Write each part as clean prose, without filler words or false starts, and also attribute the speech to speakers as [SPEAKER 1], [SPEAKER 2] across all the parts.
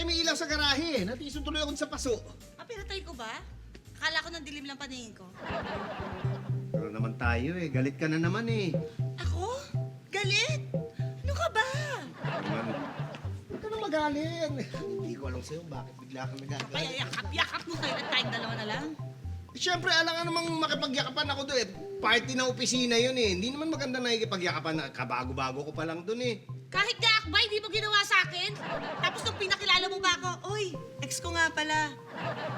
[SPEAKER 1] pinatay may ilaw sa garahe eh. Natisod tuloy ako sa paso.
[SPEAKER 2] Ah, pinatay ko ba? Akala ko nang dilim lang paningin ko.
[SPEAKER 1] Pero naman tayo eh. Galit ka na naman eh.
[SPEAKER 2] Ako? Galit? Ano ka ba?
[SPEAKER 1] Naman. Huwag ka na magalit. Hindi ko alam sa'yo bakit bigla kang
[SPEAKER 2] Kaya
[SPEAKER 1] nagagalit.
[SPEAKER 2] yakap-yakap mo kayo at tayong dalawa na lang.
[SPEAKER 1] Siyempre, alam ka namang makipagyakapan ako doon eh. Party na opisina yun eh. Hindi naman maganda nakikipagyakapan. Kabago-bago ko pa lang doon eh.
[SPEAKER 2] Kahit nga akbay, di mo ginawa sa akin. Tapos nung pinakilala mo ba ako, oy, ex ko nga pala.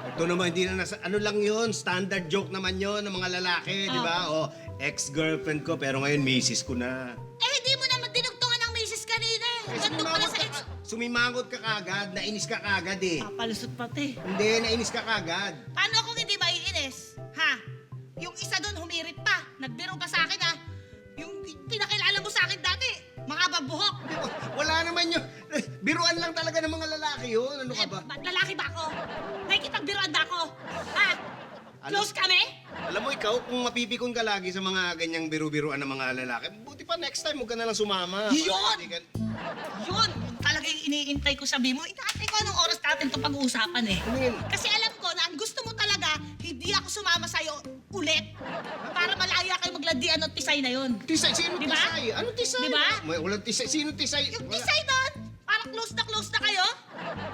[SPEAKER 1] Ito naman, hindi na nasa... Ano lang yun? Standard joke naman yun ng mga lalaki, di ba? O, ex-girlfriend ko, pero ngayon misis ko na.
[SPEAKER 2] Eh, hindi mo naman dinugtungan ng misis kanina eh. Gandun pala sa ex.
[SPEAKER 1] Sumimangot ka kagad, nainis ka kagad eh.
[SPEAKER 2] Papalusot pati.
[SPEAKER 1] Hindi, nainis ka kagad.
[SPEAKER 2] Paano akong hindi maiinis? Ha? Yung isa doon humirit pa. Nagbiro pa sa akin ha. Yung pinakilala mo sa akin dati, mga babuhok.
[SPEAKER 1] Di ba? Wala naman yun. Biruan lang talaga ng mga lalaki yun. Ano ka ba?
[SPEAKER 2] Ba't lalaki ba ako? Nakikipagbiroan ba ako? Ha? Close kami?
[SPEAKER 1] Alam mo ikaw, kung mapipikon ka lagi sa mga ganyang biru-biruan ng mga lalaki, buti pa next time, huwag ka na lang sumama.
[SPEAKER 2] Yun!
[SPEAKER 1] Hindi ka-
[SPEAKER 2] Yun! Talagang iniintay ko sabi mo. Inaantay ko anong oras natin ito pag-uusapan eh.
[SPEAKER 1] Ano yun?
[SPEAKER 2] Kasi alam ko na ang gusto mo talaga, hindi ako sumama sa'yo ulit. Para malaya kayo maglandian ng tisay na yun.
[SPEAKER 1] Tisay? Sino
[SPEAKER 2] Di ba?
[SPEAKER 1] tisay? Ano tisay?
[SPEAKER 2] Di ba?
[SPEAKER 1] Walang tisay. Sino tisay?
[SPEAKER 2] Yung
[SPEAKER 1] Wala.
[SPEAKER 2] tisay doon, parang close na kayo.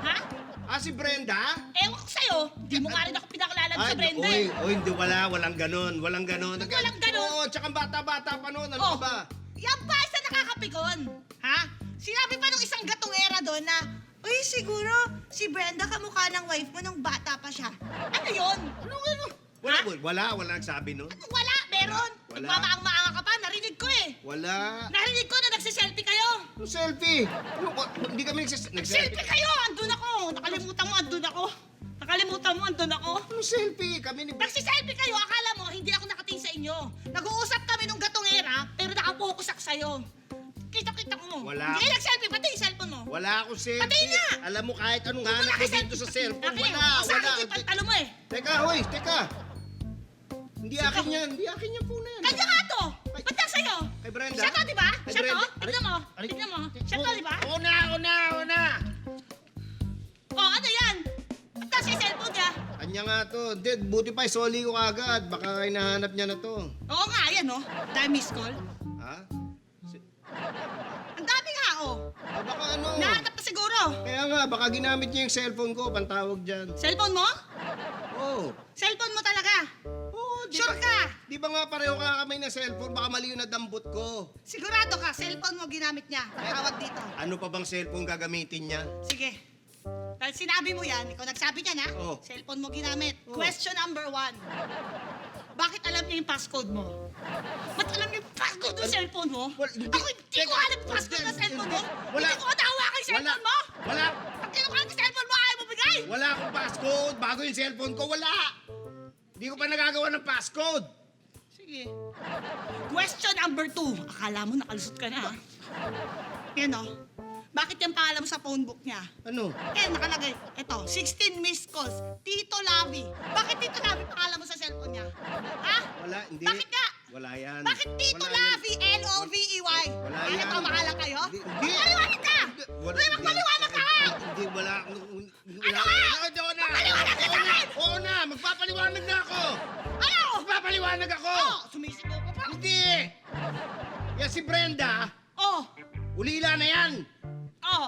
[SPEAKER 2] Ha?
[SPEAKER 1] Ah, si Brenda?
[SPEAKER 2] Ewan ko sa'yo, hindi mo nga rin ako pinakilala sa Brenda
[SPEAKER 1] oy,
[SPEAKER 2] eh.
[SPEAKER 1] oy, hindi, walang ganon. Walang ganon.
[SPEAKER 2] Walang ganon?
[SPEAKER 1] Oo, tsaka bata-bata pa noon. Ano
[SPEAKER 2] Oh,
[SPEAKER 1] ka ba?
[SPEAKER 2] yan pa isa nakakapikon. Ha? Sinabi pa nung isang gatungera doon na, uy, siguro, si Brenda kamukha ng wife mo nung bata pa siya. Ano yun?
[SPEAKER 1] Ano?
[SPEAKER 2] Ha?
[SPEAKER 1] Wala nagsabi nun.
[SPEAKER 2] Wala, meron.
[SPEAKER 1] Wala.
[SPEAKER 2] Nagmamaang-maanga ka pa, narinig ko eh.
[SPEAKER 1] Wala.
[SPEAKER 2] Narinig ko na nagsiselfie kayo.
[SPEAKER 1] Ano selfie? Ano, hindi kami nagselfie.
[SPEAKER 2] Selfie kayo, andun ako. Nakalimutan mo, andun ako. Nakalimutan mo, andun ako.
[SPEAKER 1] Ano selfie? Kami ni...
[SPEAKER 2] Nagsiselfie kayo, akala mo, hindi ako nakatingin sa inyo. Nag-uusap kami nung gatongera, pero nakapokus ako sa'yo. Kita-kita ko.
[SPEAKER 1] Wala.
[SPEAKER 2] Hindi nag-selfie, pati yung cellphone mo.
[SPEAKER 1] Wala akong selfie.
[SPEAKER 2] Pati nga!
[SPEAKER 1] Alam mo kahit anong
[SPEAKER 2] Hindi mo
[SPEAKER 1] hanap mo
[SPEAKER 2] nakaselfie.
[SPEAKER 1] dito sa cellphone.
[SPEAKER 2] Akin,
[SPEAKER 1] Wala.
[SPEAKER 2] sa akin yung pantalo mo eh.
[SPEAKER 1] Teka, hoy, teka. Hindi akin yan. Hindi akin yan po na yan.
[SPEAKER 2] Kanya nga to! Ba't yan sa'yo?
[SPEAKER 1] Kay Brenda?
[SPEAKER 2] Siya to, di ba?
[SPEAKER 1] Kay
[SPEAKER 2] Siya to?
[SPEAKER 1] Brenda.
[SPEAKER 2] Tignan mo.
[SPEAKER 1] Aray.
[SPEAKER 2] Tignan mo. Siya to, di ba?
[SPEAKER 1] Una!
[SPEAKER 2] Oh, ano yan? Ba't nasa yung cellphone niya?
[SPEAKER 1] Kanya nga to. Hindi, buti pa, isoli ko kagad. Baka hinahanap niya na to.
[SPEAKER 2] Oo nga, yan oh. Dahil miss call.
[SPEAKER 1] Ha?
[SPEAKER 2] Ang dami nga oh.
[SPEAKER 1] Ah, baka ano?
[SPEAKER 2] Nahanap na siguro.
[SPEAKER 1] Kaya nga, baka ginamit niya yung cellphone ko. Pantawag dyan.
[SPEAKER 2] Cellphone mo?
[SPEAKER 1] Oh.
[SPEAKER 2] Cellphone mo talaga?
[SPEAKER 1] Oh,
[SPEAKER 2] Sure ka?
[SPEAKER 1] Di ba nga pareho ka kamay na cellphone? Baka mali yung nadambot ko.
[SPEAKER 2] Sigurado ka, cellphone mo ginamit niya. Pagtawag dito.
[SPEAKER 1] Ano pa bang cellphone gagamitin niya?
[SPEAKER 2] Sige. Dahil sinabi mo yan, ikaw nagsabi niya na,
[SPEAKER 1] Oh.
[SPEAKER 2] cellphone mo ginamit.
[SPEAKER 1] Oh.
[SPEAKER 2] Question number 1. Bakit alam niya yung passcode mo? Ba't alam niya yung passcode ng cellphone mo?
[SPEAKER 1] Well, hindi-
[SPEAKER 2] Ako hindi ko
[SPEAKER 1] Teka,
[SPEAKER 2] alam yung passcode ng cellphone mo.
[SPEAKER 1] Wala.
[SPEAKER 2] Hindi ko katawa kay cellphone mo.
[SPEAKER 1] Wala.
[SPEAKER 2] Pag kinuha ng cellphone mo, ayaw mo bigay.
[SPEAKER 1] Wala akong passcode. Bago yung cellphone ko, wala. Hindi ko pa nagagawa ng passcode.
[SPEAKER 2] Sige. Question number 2. Akala mo nakalusot ka na, ha? Yan, oh. Bakit yung pangalan mo sa phone book niya?
[SPEAKER 1] Ano?
[SPEAKER 2] Eh, nakalagay. Ito, 16 missed calls. Tito Lavi. Bakit Tito Lavi pangalan mo sa cellphone niya? Ha?
[SPEAKER 1] Wala, hindi.
[SPEAKER 2] Bakit nga?
[SPEAKER 1] Wala yan.
[SPEAKER 2] Bakit Tito
[SPEAKER 1] Wala yan.
[SPEAKER 2] Lavi? L-O-V-E-Y.
[SPEAKER 1] Wala
[SPEAKER 2] Ano
[SPEAKER 1] yan.
[SPEAKER 2] pa mahalang kayo?
[SPEAKER 1] Hindi.
[SPEAKER 2] Magpaliwanag ka!
[SPEAKER 1] Wala,
[SPEAKER 2] Uy, magpaliwanag ka!
[SPEAKER 1] Hindi, wala.
[SPEAKER 2] Ano ka? Magpaliwanag ka sa akin!
[SPEAKER 1] Oo na, magpapaliwanag na ako.
[SPEAKER 2] Ano?
[SPEAKER 1] Magpapaliwanag ako.
[SPEAKER 2] Oh, sumisigaw ka pa.
[SPEAKER 1] Hindi. Yan si Brenda,
[SPEAKER 2] Oh,
[SPEAKER 1] ulila na yan.
[SPEAKER 2] oh.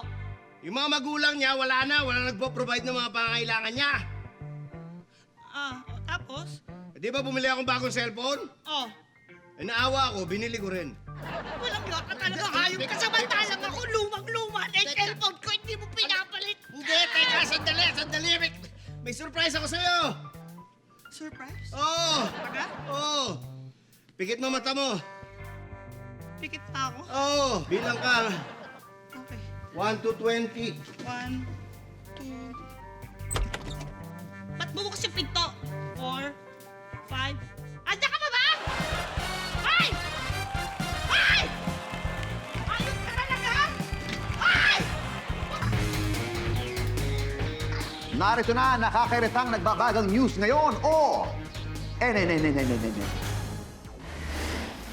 [SPEAKER 1] Yung mga magulang niya, wala nagpo-provide ng mga pangangailangan niya.
[SPEAKER 2] Tapos?
[SPEAKER 1] Di ba bumili akong bagong cellphone?
[SPEAKER 2] Oh.
[SPEAKER 1] Eh, naawa ako, binili ko rin.
[SPEAKER 2] Walang yun ka talaga. Hayop ka samantalang ako. Lumang-luma na yung cellphone ko. Hindi mo pinapalit.
[SPEAKER 1] Hindi, teka, sandali. May surprise ako sa'yo.
[SPEAKER 2] Surprise?
[SPEAKER 1] Oo.
[SPEAKER 2] Taga?
[SPEAKER 1] Oo. Pikit mo mata mo.
[SPEAKER 2] Pikit pa ako.
[SPEAKER 1] Oo. Bilang ka.
[SPEAKER 2] Okay.
[SPEAKER 1] 1 to 20.
[SPEAKER 2] 1, 2... Ba't bumukas yung pinto? 4, 5... Andiyan ka pa ba? Ay! Ay! Ayun ka talaga! Ay!
[SPEAKER 3] Narito na nakakairitang nagbabagang news ngayon.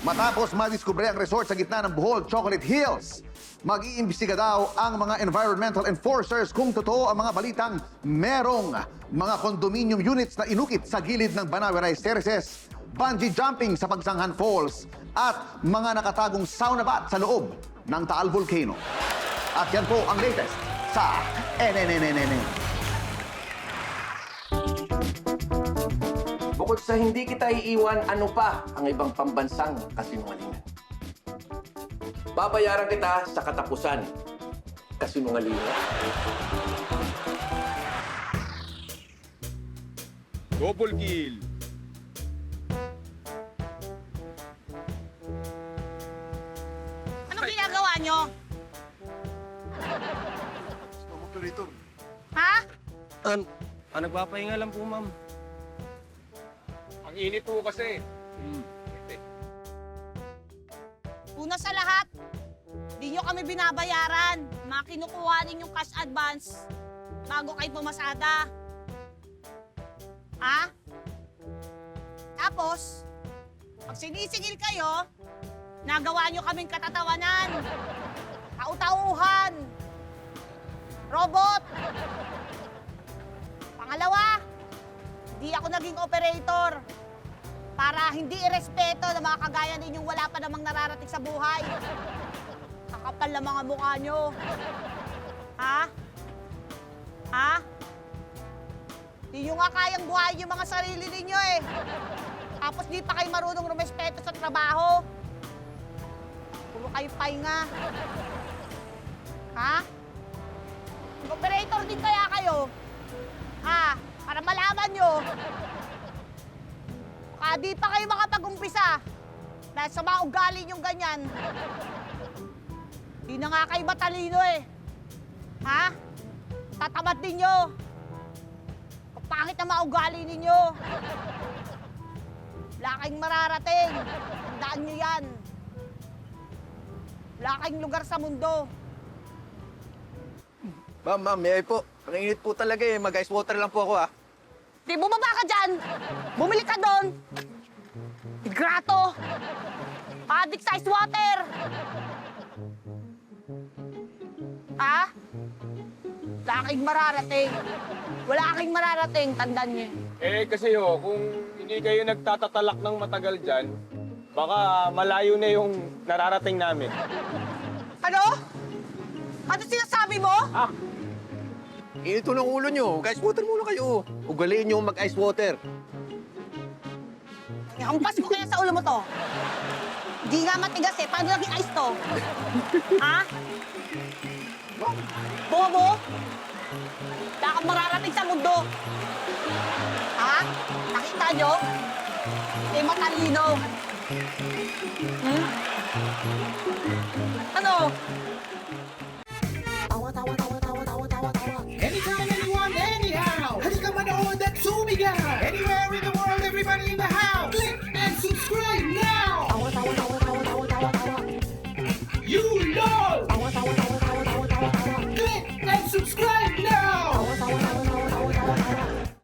[SPEAKER 3] Matapos madiskubre ang resort sa gitna ng Bohol, Chocolate Hills, Mag-iimbestiga daw ang mga environmental enforcers kung totoo ang mga balitang merong mga condominium units na inukit sa gilid ng Banawe Rice Terraces, bungee jumping sa Pagsanghan Falls, at mga nakatagong sauna bath sa loob ng Taal Volcano. At yan po ang latest sa NNNNN.
[SPEAKER 4] Bukod sa hindi kita iiwan, ano pa ang ibang pambansang kasinungalingan? Babayaran kita sa katapusan. Kasinungalingan.
[SPEAKER 5] Double kill.
[SPEAKER 2] Anong ginagawa nyo? Ha?
[SPEAKER 5] Nagpapahinga lang po, ma'am. Ang init po kasi.
[SPEAKER 2] Una sa lahat, di nyo kami binabayaran. Mga kinukuha ninyong cash advance bago kayo pumasada. Ha? Tapos, pag sinisingil kayo, nagawa nyo kaming katatawanan, tau-tauhan, robot. Pangalawa, di ako naging operator para hindi irespeto ng mga kagaya ninyong wala pa namang nararating sa buhay. Kakapal na mga mukha nyo. Ha? Ha? Di nyo nga kayang buhayin yung mga sarili ninyo eh. Tapos di pa kayo marunong rumespeto sa trabaho. Puro kayo pahinga. Ha? Operator din kaya kayo? Ha? Para malaman nyo. Di pa kayo makapag-umpisa dahil sa mga ugali nyong ganyan. Di na nga kayo matalino eh. Ha? Tatamad din nyo. Pangit na mga ugali ninyo. Wala kayong mararating. Tandaan nyo yan. Wala kayong lugar sa mundo.
[SPEAKER 4] Ma'am, may po. Ang init po talaga eh. Mag-ice water lang po ako ah.
[SPEAKER 2] Di bumaba ka dyan. Bumili ka doon. Grato. Addict sa ice water. Ha? Wala kayong mararating. Wala kayong mararating. Tandaan nyo.
[SPEAKER 5] Kasi kung hindi kayo nagtatatalak ng matagal dyan, baka malayo na yung nararating namin.
[SPEAKER 2] Ano? Ano sinasabi mo?
[SPEAKER 4] Init po ng ulo nyo. Mag-ice water muna kayo. Ugaliin nyo mag-ice water.
[SPEAKER 2] Hampas ko kaya sa ulo mo to. Di nga matigas eh. Paano naging ice to? Ha? Bobo? Wala kang mararating sa mundo. Ha? Nakita nyo? Hindi matalino.